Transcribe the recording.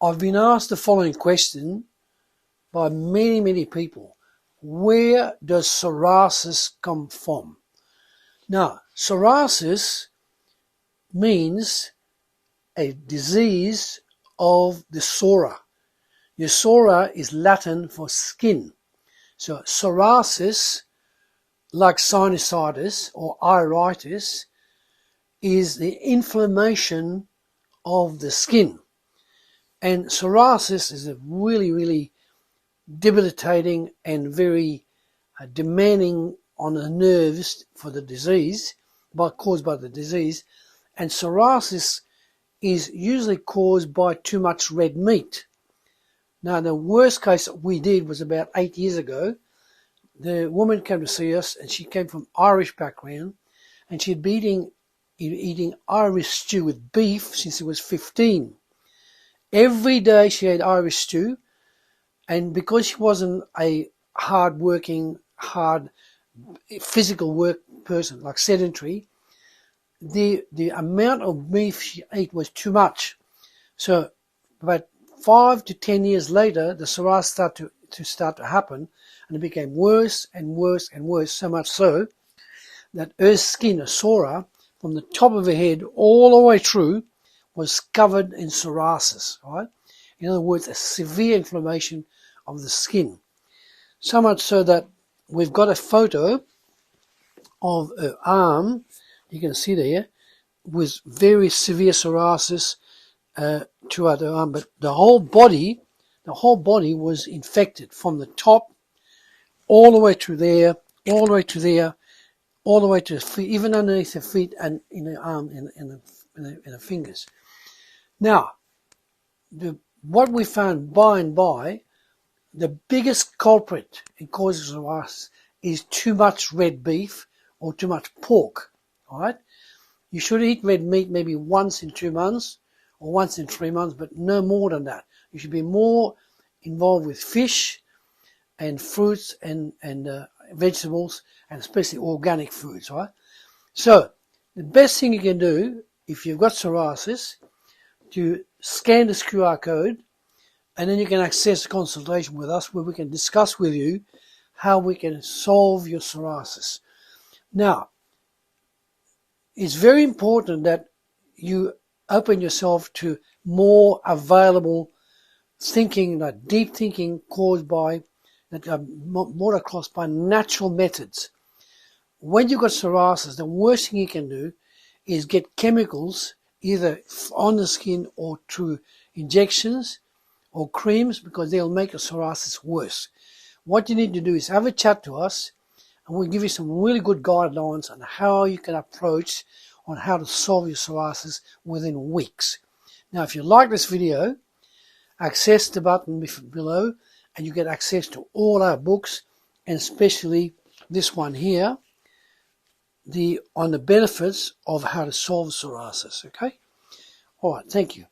I've been asked the following question by many people. Where does psoriasis come from? Now, psoriasis means a disease of the psora. Your psora is Latin for skin. So psoriasis, like sinusitis or iritis, is the inflammation of the skin. And psoriasis is a really debilitating and very demanding on the nerves for the disease, caused by the disease. And psoriasis is usually caused by too much red meat. Now, the worst case we did was about 8 years ago. The woman came to see us, and she came from Irish background, and she'd been eating Irish stew with beef since she was 15. Every day she had Irish stew, and because she wasn't a hard-working, physical work person, like sedentary, the amount of beef she ate was too much. So about 5 to 10 years later, the psoriasis started to happen, and it became worse and worse and worse, so much so that her skin, a psora, from the top of her head all the way through, was covered in psoriasis, right? In other words, a severe inflammation of the skin. So much so that we've got a photo of her arm, you can see there, with very severe psoriasis throughout her arm, but the whole body was infected from the top all the way to there, all the way to there, all the way to the feet, even underneath the feet and in the arm, in the fingers. Now, what we found by and by, the biggest culprit in causes of psoriasis is too much red beef or too much pork. All right, you should eat red meat maybe once in 2 months or once in 3 months, but no more than that. You should be more involved with fish and fruits and vegetables, and especially organic foods. Right. So the best thing you can do if you've got psoriasis, to scan this QR code, and then you can access a consultation with us where we can discuss with you how we can solve your psoriasis. Now, it's very important that you open yourself to more available thinking, like deep thinking caused by, that are more across by natural methods. When you've got psoriasis, the worst thing you can do is get chemicals either on the skin or through injections or creams, because they'll make the psoriasis worse. What you need to do is have a chat to us, and we'll give you some really good guidelines on how you can approach on how to solve your psoriasis within weeks. Now, if you like this video, access the button below, and you get access to all our books, and especially this one here, on the benefits of how to solve psoriasis. Okay? All right, thank you.